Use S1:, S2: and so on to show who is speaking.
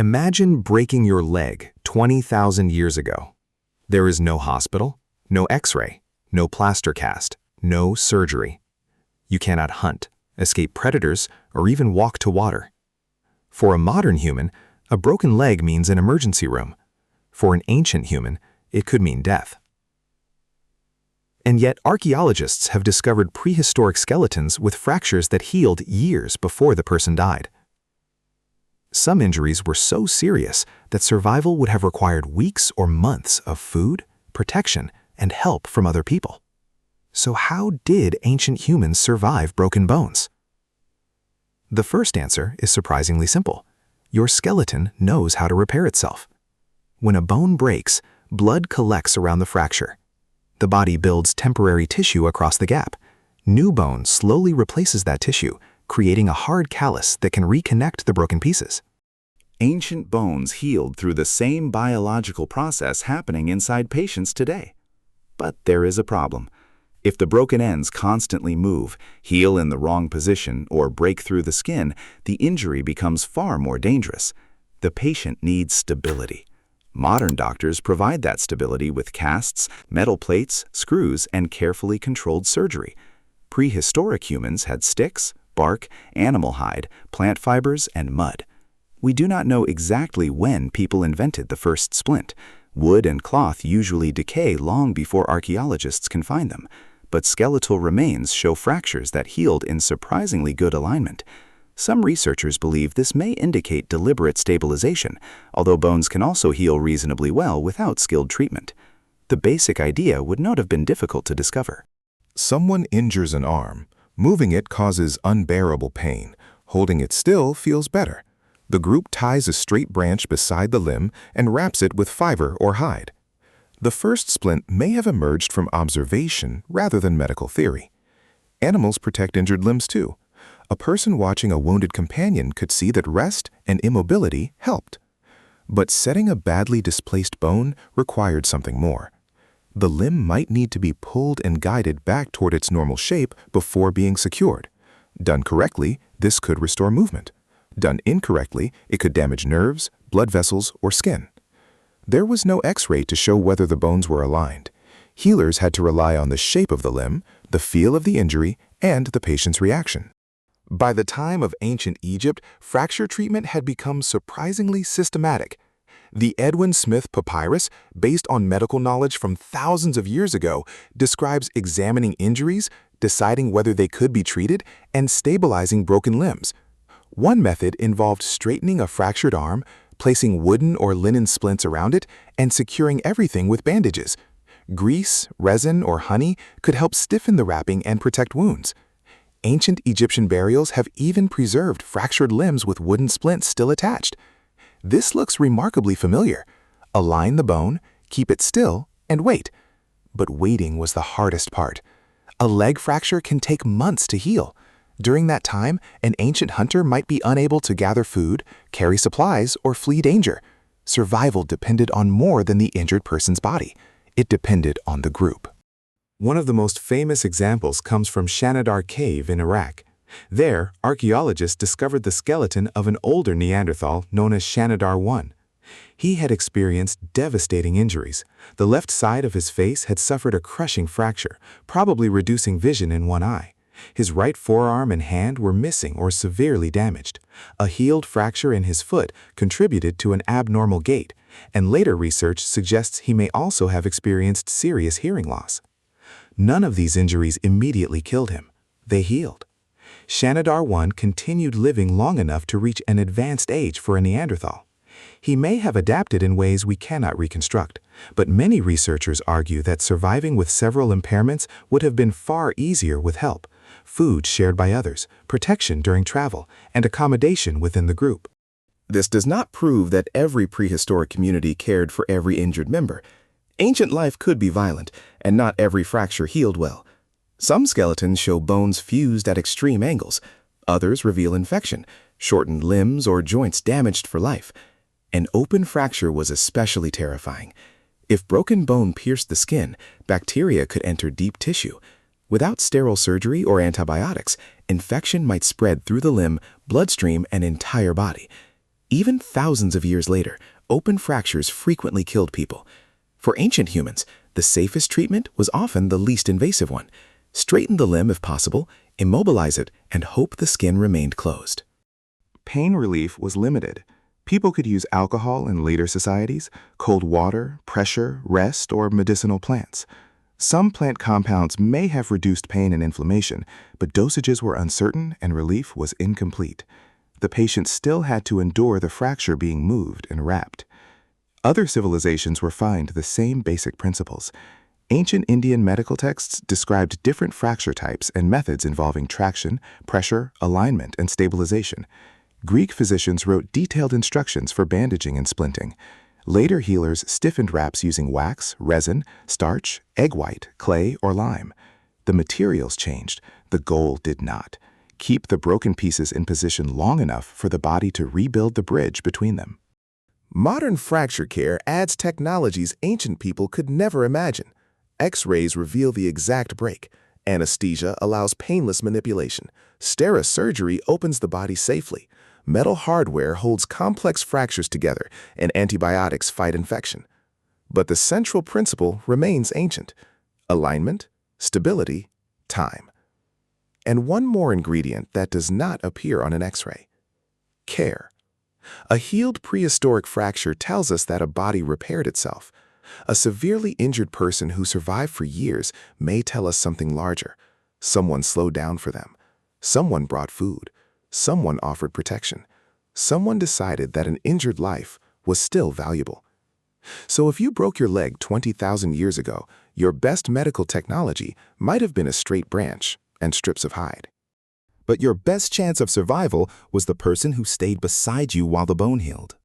S1: Imagine breaking your leg 20,000 years ago. There is no hospital, no X-ray, no plaster cast, no surgery. You cannot hunt, escape predators, or even walk to water. For a modern human, a broken leg means an emergency room. For an ancient human, it could mean death. And yet, archaeologists have discovered prehistoric skeletons with fractures that healed years before the person died. Some injuries were so serious that survival would have required weeks or months of food, protection, and help from other people. So how did ancient humans survive broken bones? The first answer is surprisingly simple. Your skeleton knows how to repair itself. When a bone breaks, blood collects around the fracture. The body builds temporary tissue across the gap. New bone slowly replaces that tissue, creating a hard callus that can reconnect the broken pieces.
S2: Ancient bones healed through the same biological process happening inside patients today. But there is a problem. If the broken ends constantly move, heal in the wrong position, or break through the skin, the injury becomes far more dangerous. The patient needs stability. Modern doctors provide that stability with casts, metal plates, screws, and carefully controlled surgery. Prehistoric humans had sticks, bark, animal hide, plant fibers, and mud. We do not know exactly when people invented the first splint. Wood and cloth usually decay long before archaeologists can find them, but skeletal remains show fractures that healed in surprisingly good alignment. Some researchers believe this may indicate deliberate stabilization, although bones can also heal reasonably well without skilled treatment. The basic idea would not have been difficult to discover.
S3: Someone injures an arm. Moving it causes unbearable pain. Holding it still feels better. The group ties a straight branch beside the limb and wraps it with fiber or hide. The first splint may have emerged from observation rather than medical theory. Animals protect injured limbs too. A person watching a wounded companion could see that rest and immobility helped. But setting a badly displaced bone required something more. The limb might need to be pulled and guided back toward its normal shape before being secured. Done correctly, this could restore movement. Done incorrectly, it could damage nerves, blood vessels, or skin. There was no X-ray to show whether the bones were aligned. Healers had to rely on the shape of the limb, the feel of the injury, and the patient's reaction. By the time of ancient Egypt, fracture treatment had become surprisingly systematic. The Edwin Smith Papyrus, based on medical knowledge from thousands of years ago, describes examining injuries, deciding whether they could be treated, and stabilizing broken limbs. One method involved straightening a fractured arm, placing wooden or linen splints around it, and securing everything with bandages. Grease, resin, or honey could help stiffen the wrapping and protect wounds. Ancient Egyptian burials have even preserved fractured limbs with wooden splints still attached. This looks remarkably familiar. Align the bone, keep it still, and wait. But waiting was the hardest part. A leg fracture can take months to heal. During that time, an ancient hunter might be unable to gather food, carry supplies, or flee danger. Survival depended on more than the injured person's body. It depended on the group. One of the most famous examples comes from Shanidar cave in Iraq. There, archaeologists discovered the skeleton of an older Neanderthal known as Shanidar I. He had experienced devastating injuries. The left side of his face had suffered a crushing fracture, probably reducing vision in one eye. His right forearm and hand were missing or severely damaged. A healed fracture in his foot contributed to an abnormal gait, and later research suggests he may also have experienced serious hearing loss. None of these injuries immediately killed him. They healed. Shanidar I continued living long enough to reach an advanced age for a Neanderthal. He may have adapted in ways we cannot reconstruct, but many researchers argue that surviving with several impairments would have been far easier with help: food shared by others, protection during travel, and accommodation within the group. This does not prove that every prehistoric community cared for every injured member. Ancient life could be violent, and not every fracture healed well. Some skeletons show bones fused at extreme angles. Others reveal infection, shortened limbs, or joints damaged for life. An open fracture was especially terrifying. If broken bone pierced the skin, bacteria could enter deep tissue. Without sterile surgery or antibiotics, infection might spread through the limb, bloodstream, and entire body.
S2: Even thousands of years later, open fractures frequently killed people. For ancient humans, the safest treatment was often the least invasive one. Straighten the limb if possible, immobilize it, and hope the skin remained closed.
S3: Pain relief was limited. People could use alcohol in later societies, cold water, pressure, rest, or medicinal plants. Some plant compounds may have reduced pain and inflammation, but dosages were uncertain and relief was incomplete. The patient still had to endure the fracture being moved and wrapped. Other civilizations refined the same basic principles. Ancient Indian medical texts described different fracture types and methods involving traction, pressure, alignment, and stabilization. Greek physicians wrote detailed instructions for bandaging and splinting. Later healers stiffened wraps using wax, resin, starch, egg white, clay, or lime. The materials changed, the goal did not. Keep the broken pieces in position long enough for the body to rebuild the bridge between them. Modern fracture care adds technologies ancient people could never imagine. X-rays reveal the exact break. Anesthesia allows painless manipulation. Sterosurgery opens the body safely. Metal hardware holds complex fractures together, and antibiotics fight infection. But the central principle remains ancient: alignment, stability, time. And one more ingredient that does not appear on an X-ray: care. A healed prehistoric fracture tells us that a body repaired itself. A severely injured person who survived for years may tell us something larger. Someone slowed down for them. Someone brought food. Someone offered protection. Someone decided that an injured life was still valuable. So if you broke your leg 20,000 years ago, your best medical technology might have been a straight branch and strips of hide. But your best chance of survival was the person who stayed beside you while the bone healed.